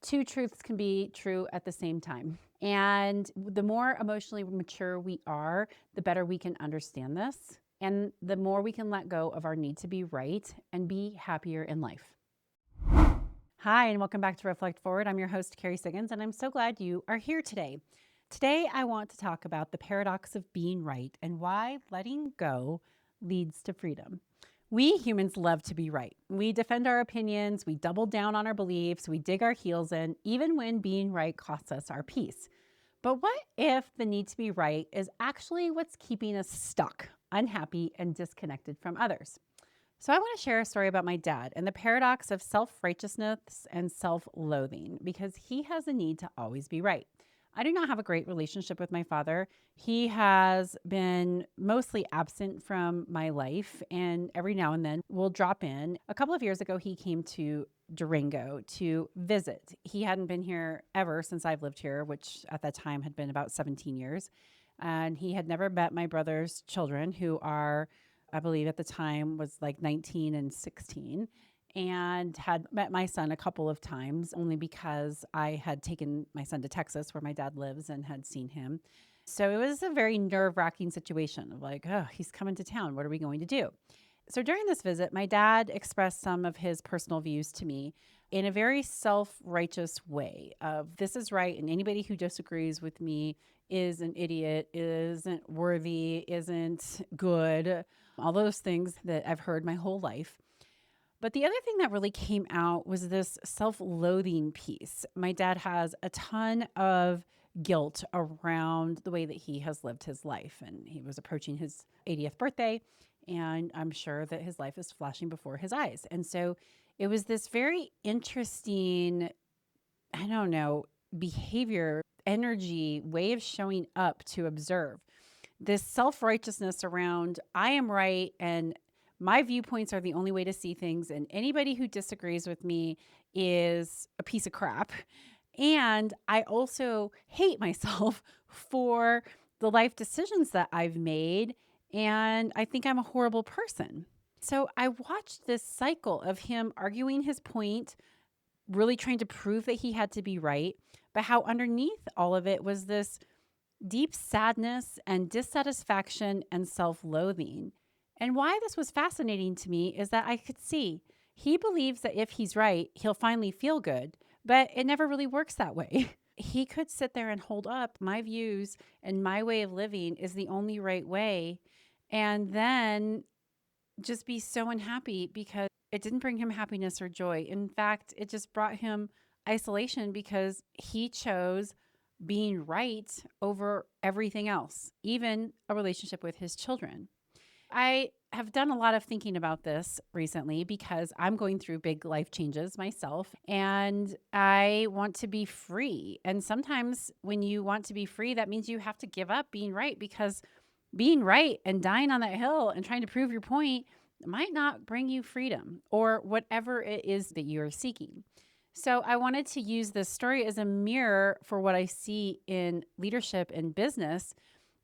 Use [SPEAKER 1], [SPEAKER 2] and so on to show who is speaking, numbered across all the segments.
[SPEAKER 1] Two truths can be true at the same time. And the more emotionally mature we are, the better we can understand this. And the more we can let go of our need to be right and be happier in life. Hi, and welcome back to Reflect Forward. I'm your host, Kerry Siggins, and I'm so glad you are here today. Today, I want to talk about the paradox of being right and why letting go leads to freedom. We humans love to be right. We defend our opinions, we double down on our beliefs, we dig our heels in, even when being right costs us our peace. But what if the need to be right is actually what's keeping us stuck, unhappy, and disconnected from others? So, I want to share a story about my dad and the paradox of self righteousness and self loathing because he has a need to always be right. I do not have a great relationship with my father. He has been mostly absent from my life, and every now and then will drop in. A couple of years ago, he came to Durango to visit. He hadn't been here ever since I've lived here, which at that time had been about 17 years. And he had never met my brother's children, who are, I believe at the time was like 19 and 16, and had met my son a couple of times only because I had taken my son to Texas where my dad lives and had seen him. So it was a very nerve wracking situation of like, oh, he's coming to town. What are we going to do? So during this visit, my dad expressed some of his personal views to me in a very self-righteous way of this is right and anybody who disagrees with me is an idiot, isn't worthy, isn't good, all those things that I've heard my whole life. But the other thing that really came out was this self loathing piece. My dad has a ton of guilt around the way that he has lived his life. And he was approaching his 80th birthday. And I'm sure that his life is flashing before his eyes. And so it was this very interesting, I don't know, behavior, energy, way of showing up to observe this self righteousness around, I am right and my viewpoints are the only way to see things. And anybody who disagrees with me is a piece of crap. And I also hate myself for the life decisions that I've made. And I think I'm a horrible person. So I watched this cycle of him arguing his point, really trying to prove that he had to be right, but how underneath all of it was this deep sadness and dissatisfaction and self loathing. And why this was fascinating to me is that I could see he believes that if he's right, he'll finally feel good, but it never really works that way. He could sit there and hold up my views and my way of living is the only right way. And then just be so unhappy because it didn't bring him happiness or joy. In fact, it just brought him isolation because he chose being right over everything else, even a relationship with his children. I have done a lot of thinking about this recently because I'm going through big life changes myself and I want to be free. And sometimes when you want to be free, that means you have to give up being right because being right and dying on that hill and trying to prove your point might not bring you freedom or whatever it is that you're seeking. So I wanted to use this story as a mirror for what I see in leadership and business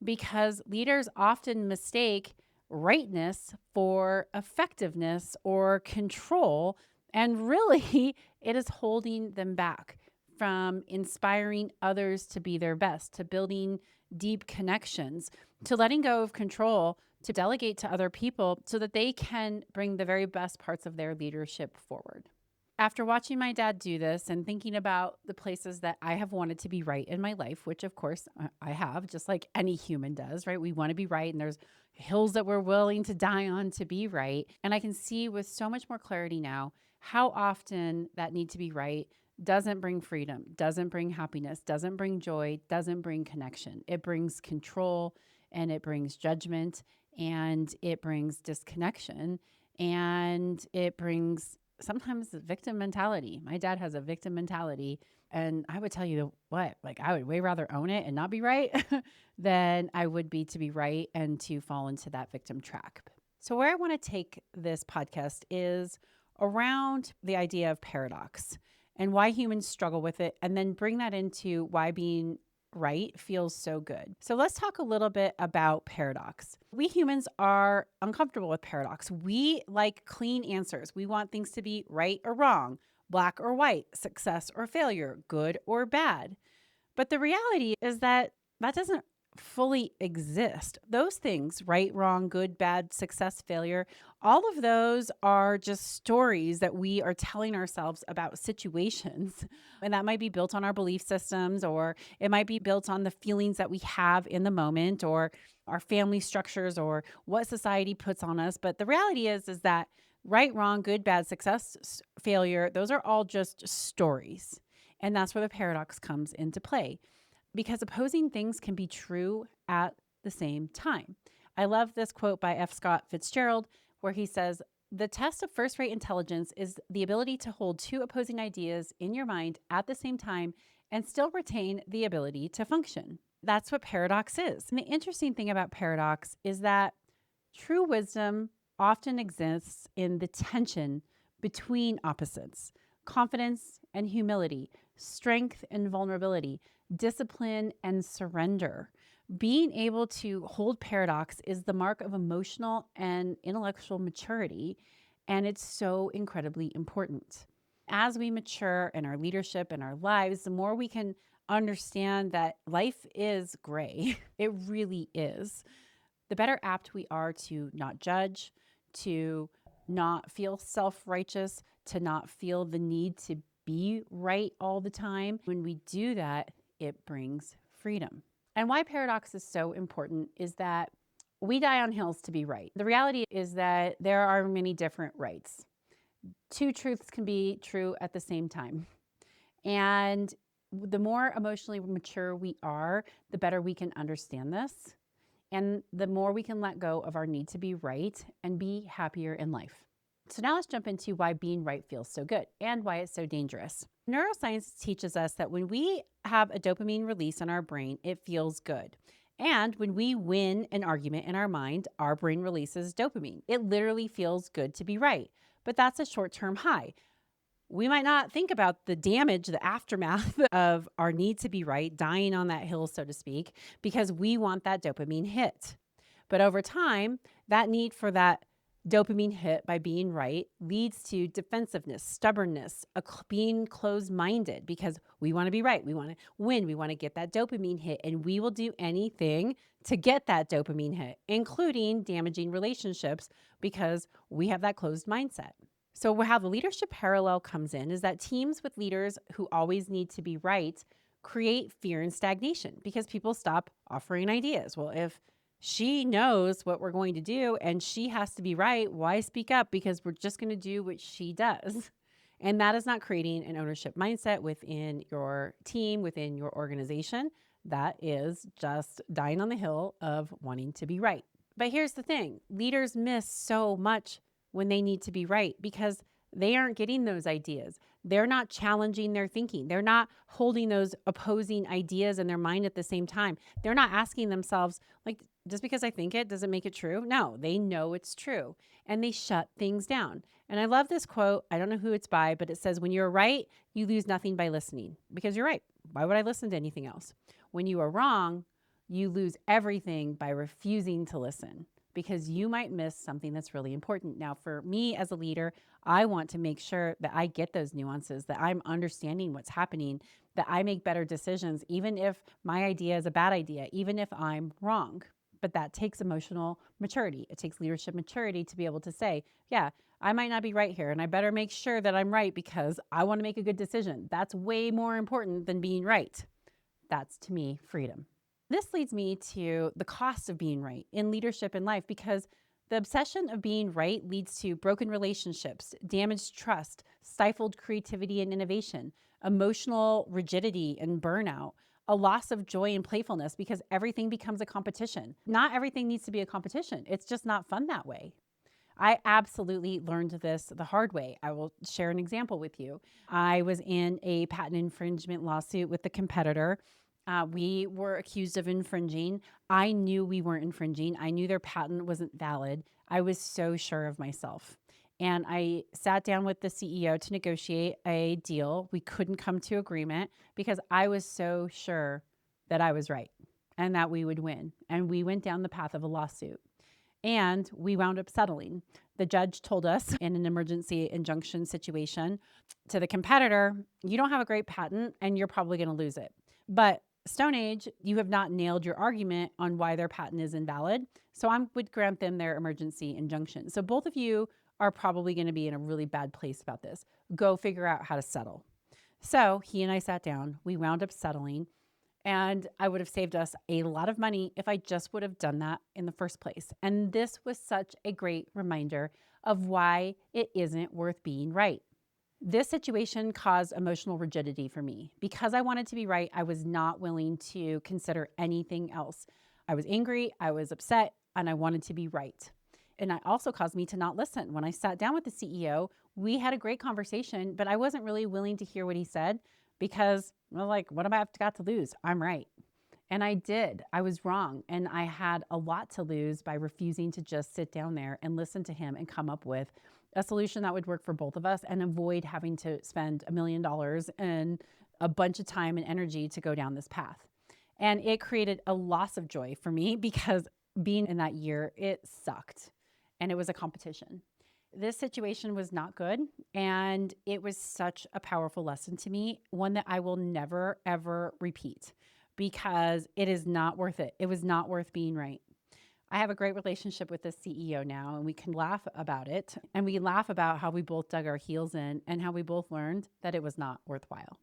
[SPEAKER 1] because leaders often mistake rightness for effectiveness or control. And really, it is holding them back from inspiring others to be their best, to building deep connections, to letting go of control, to delegate to other people so that they can bring the very best parts of their leadership forward. After watching my dad do this and thinking about the places that I have wanted to be right in my life, which of course I have, just like any human does, right? We want to be right, and there's hills that we're willing to die on to be right. And I can see with so much more clarity now how often that need to be right doesn't bring freedom, doesn't bring happiness, doesn't bring joy, doesn't bring connection. It brings control and it brings judgment and it brings disconnection and it brings sometimes the victim mentality. My dad has a victim mentality. And I would tell you what, like I would way rather own it and not be right than I would be to be right and to fall into that victim track. So, where I want to take this podcast is around the idea of paradox and why humans struggle with it, and then bring that into why being right feels so good. So let's talk a little bit about paradox. We humans are uncomfortable with paradox. We like clean answers. We want things to be right or wrong, black or white, success or failure, good or bad. But the reality is that that doesn't fully exist. Those things, right, wrong, good, bad, success, failure, all of those are just stories that we are telling ourselves about situations. And that might be built on our belief systems, or it might be built on the feelings that we have in the moment, or our family structures, or what society puts on us. But the reality is that right, wrong, good, bad, success, failure, those are all just stories. And that's where the paradox comes into play, because opposing things can be true at the same time. I love this quote by F. Scott Fitzgerald, where he says, "The test of first rate intelligence is the ability to hold two opposing ideas in your mind at the same time and still retain the ability to function." That's what paradox is. And the interesting thing about paradox is that true wisdom often exists in the tension between opposites: confidence and humility, strength and vulnerability, discipline and surrender. Being able to hold paradox is the mark of emotional and intellectual maturity, and it's so incredibly important. As we mature in our leadership and our lives, the more we can understand that life is gray. It really is. The better apt we are to not judge, to not feel self-righteous, to not feel the need to be right all the time. When we do that, it brings freedom. And why paradox is so important is that we die on hills to be right. The reality is that there are many different rights. Two truths can be true at the same time. And the more emotionally mature we are, the better we can understand this. And the more we can let go of our need to be right and be happier in life. So now let's jump into why being right feels so good and why it's so dangerous. Neuroscience teaches us that when we have a dopamine release in our brain, it feels good. And when we win an argument in our mind, our brain releases dopamine. It literally feels good to be right. But that's a short-term high. We might not think about the damage, the aftermath of our need to be right, dying on that hill, so to speak, because we want that dopamine hit. But over time, that need for that dopamine hit by being right leads to defensiveness, stubbornness, being closed-minded, because we want to be right. We want to win. We want to get that dopamine hit, and we will do anything to get that dopamine hit, including damaging relationships, because we have that closed mindset. So how the leadership parallel comes in is that teams with leaders who always need to be right create fear and stagnation, because people stop offering ideas. Well, if she knows what we're going to do and she has to be right, why speak up? Because we're just going to do what she does. And that is not creating an ownership mindset within your team, within your organization. That is just dying on the hill of wanting to be right. But here's the thing: leaders miss so much when they need to be right because they aren't getting those ideas. They're not challenging their thinking. They're not holding those opposing ideas in their mind at the same time. They're not asking themselves, like, just because I think it doesn't make it true. No, they know it's true, and they shut things down. And I love this quote. I don't know who it's by, but it says, "When you're right, you lose nothing by listening, because you're right. Why would I listen to anything else? When you are wrong, you lose everything by refusing to listen, because you might miss something that's really important." Now, for me as a leader, I want to make sure that I get those nuances, that I'm understanding what's happening, that I make better decisions, even if my idea is a bad idea, even if I'm wrong. But that takes emotional maturity. It takes leadership maturity to be able to say, yeah, I might not be right here, and I better make sure that I'm right because I want to make a good decision. That's way more important than being right. That's, to me, freedom. This leads me to the cost of being right in leadership and life, because the obsession of being right leads to broken relationships, damaged trust, stifled creativity and innovation, emotional rigidity and burnout, a loss of joy and playfulness, because everything becomes a competition. Not everything needs to be a competition. It's just not fun that way. I absolutely learned this the hard way. I will share an example with you. I was in a patent infringement lawsuit with the competitor. We were accused of infringing. I knew we weren't infringing. I knew their patent wasn't valid. I was so sure of myself. And I sat down with the CEO to negotiate a deal. We couldn't come to agreement because I was so sure that I was right and that we would win. And we went down the path of a lawsuit. And we wound up settling. The judge told us in an emergency injunction situation to the competitor, you don't have a great patent and you're probably going to lose it. But Stone Age, you have not nailed your argument on why their patent is invalid. So I would grant them their emergency injunction. So both of you are probably going to be in a really bad place about this. Go figure out how to settle. So he and I sat down. We wound up settling. And I would have saved us a lot of money if I just would have done that in the first place. And this was such a great reminder of why it isn't worth being right. This situation caused emotional rigidity for me. Because I wanted to be right, I was not willing to consider anything else. I was angry, I was upset, and I wanted to be right. And it also caused me to not listen. When I sat down with the CEO, we had a great conversation, but I wasn't really willing to hear what he said because well, like, what have I got to lose? I'm right. And I did. I was wrong. And I had a lot to lose by refusing to just sit down there and listen to him and come up with a solution that would work for both of us and avoid having to spend $1 million and a bunch of time and energy to go down this path. And it created a loss of joy for me because being in that year, it sucked. And it was a competition. This situation was not good, and it was such a powerful lesson to me, one that I will never, ever repeat because it is not worth it. It was not worth being right. I have a great relationship with the CEO now, and we can laugh about it, and we laugh about how we both dug our heels in and how we both learned that it was not worthwhile.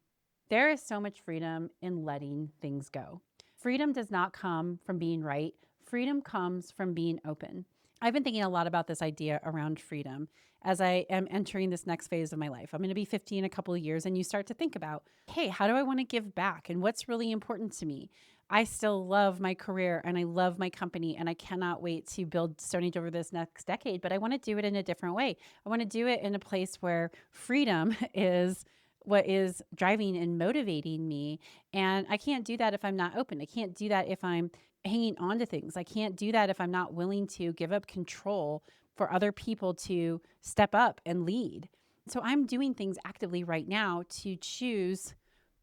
[SPEAKER 1] There is so much freedom in letting things go. Freedom does not come from being right. Freedom comes from being open. I've been thinking a lot about this idea around freedom as I am entering this next phase of my life. I'm going to be 50 in a couple of years, and you start to think about, hey, how do I want to give back and what's really important to me? I still love my career and I love my company, and I cannot wait to build Stone Age over this next decade, but I want to do it in a different way. I want to do it in a place where freedom is what is driving and motivating me. And I can't do that if I'm not open. I can't do that if I'm hanging on to things. I can't do that if I'm not willing to give up control for other people to step up and lead. So I'm doing things actively right now to choose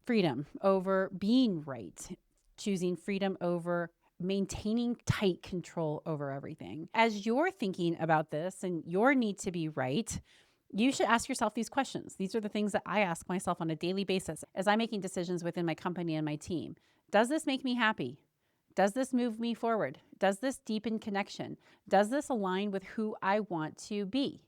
[SPEAKER 1] freedom over being right, choosing freedom over maintaining tight control over everything. As you're thinking about this and your need to be right, you should ask yourself these questions. These are the things that I ask myself on a daily basis as I'm making decisions within my company and my team. Does this make me happy? Does this move me forward? Does this deepen connection? Does this align with who I want to be?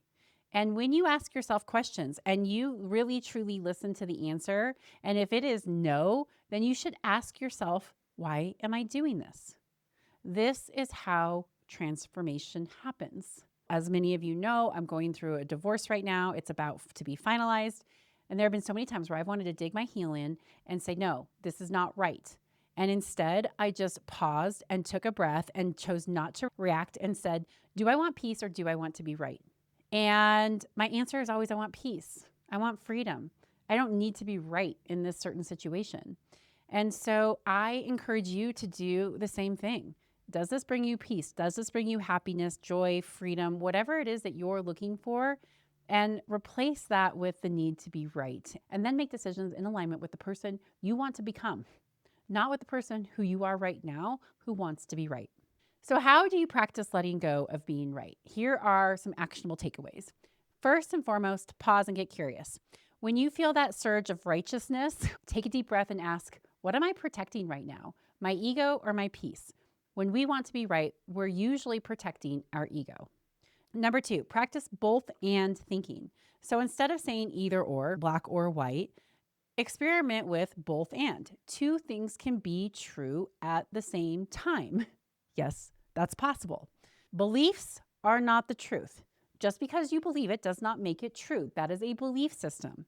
[SPEAKER 1] And when you ask yourself questions and you really truly listen to the answer, and if it is no, then you should ask yourself, why am I doing this? This is how transformation happens. As many of you know, I'm going through a divorce right now. It's about to be finalized. And there have been so many times where I've wanted to dig my heel in and say, no, this is not right. And instead, I just paused and took a breath and chose not to react and said, do I want peace or do I want to be right? And my answer is always, I want peace. I want freedom. I don't need to be right in this certain situation. And so I encourage you to do the same thing. Does this bring you peace? Does this bring you happiness, joy, freedom, whatever it is that you're looking for? And replace that with the need to be right. And then make decisions in alignment with the person you want to become, not with the person who you are right now who wants to be right. So how do you practice letting go of being right? Here are some actionable takeaways. First and foremost, pause and get curious. When you feel that surge of righteousness, take a deep breath and ask, what am I protecting right now? My ego or my peace? When we want to be right, we're usually protecting our ego. Number 2, practice both and thinking. So instead of saying either or, black or white, experiment with both and. Two things can be true at the same time. Yes, that's possible. Beliefs are not the truth. Just because you believe it does not make it true. That is a belief system.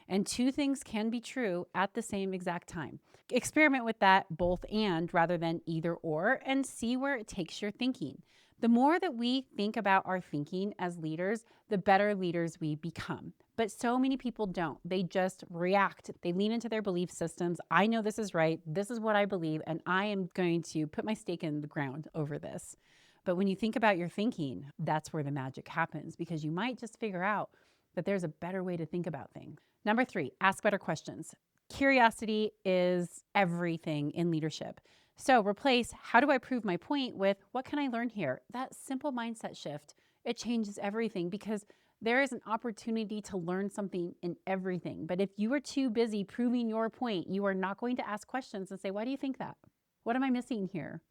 [SPEAKER 1] And two things can be true at the same exact time. Experiment with that both and rather than either or, and see where it takes your thinking. The more that we think about our thinking as leaders, the better leaders we become. But so many people don't. They just react. They lean into their belief systems. I know this is right. This is what I believe, and I am going to put my stake in the ground over this. But when you think about your thinking, that's where the magic happens, because you might just figure out that there's a better way to think about things. Number 3, ask better questions. Curiosity is everything in leadership. So replace how do I prove my point with what can I learn here? That simple mindset shift, it changes everything because there is an opportunity to learn something in everything. But if you are too busy proving your point, you are not going to ask questions and say, why do you think that? What am I missing here?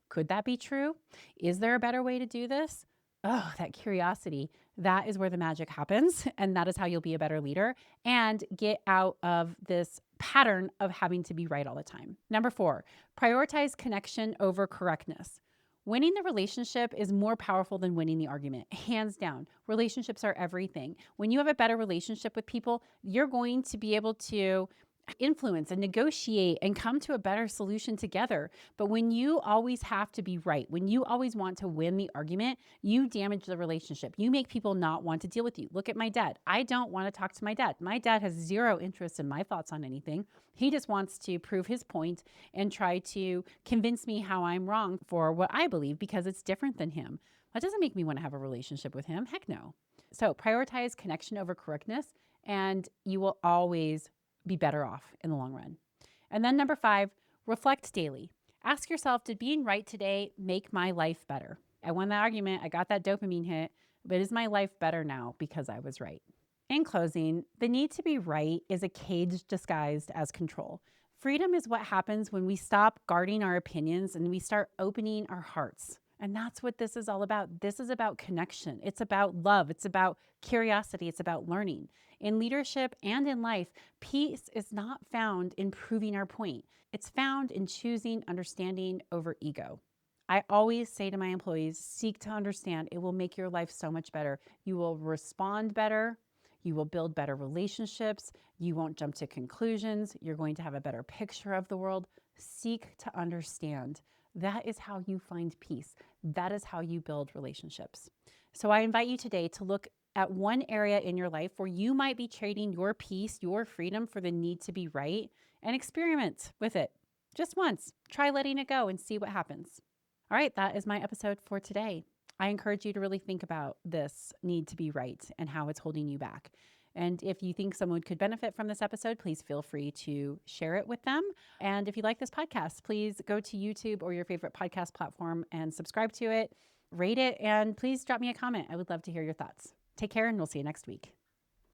[SPEAKER 1] Could that be true? Is there a better way to do this? Oh, that curiosity, that is where the magic happens. And that is how you'll be a better leader and get out of this pattern of having to be right all the time. Number 4, prioritize connection over correctness. Winning the relationship is more powerful than winning the argument, hands down. Relationships are everything. When you have a better relationship with people, you're going to be able to influence and negotiate and come to a better solution together. But when you always have to be right, when you always want to win the argument, you damage the relationship. You make people not want to deal with you. Look at my dad. I don't want to talk to my dad. My dad has zero interest in my thoughts on anything. He just wants to prove his point and try to convince me how I'm wrong for what I believe because it's different than him. That doesn't make me want to have a relationship with him. Heck no. So prioritize connection over correctness, and you will always be better off in the long run. And then number 5, reflect daily. Ask yourself, did being right today make my life better? I won that argument. I got that dopamine hit, but is my life better now because I was right? In closing, the need to be right is a cage disguised as control. Freedom is what happens when we stop guarding our opinions and we start opening our hearts. And that's what this is all about. This is about connection. It's about love. It's about curiosity. It's about learning. In leadership and in life, peace is not found in proving our point. It's found in choosing understanding over ego. I always say to my employees, seek to understand. It will make your life so much better. You will respond better. You will build better relationships. You won't jump to conclusions. You're going to have a better picture of the world. Seek to understand. That is how you find peace. That is how you build relationships. So I invite you today to look at one area in your life where you might be trading your peace, your freedom for the need to be right, and experiment with it. Just once. Try letting it go and see what happens. All right, that is my episode for today. I encourage you to really think about this need to be right and how it's holding you back. And if you think someone could benefit from this episode, please feel free to share it with them. And if you like this podcast, please go to YouTube or your favorite podcast platform and subscribe to it, rate it, and please drop me a comment. I would love to hear your thoughts. Take care, and we'll see you next week.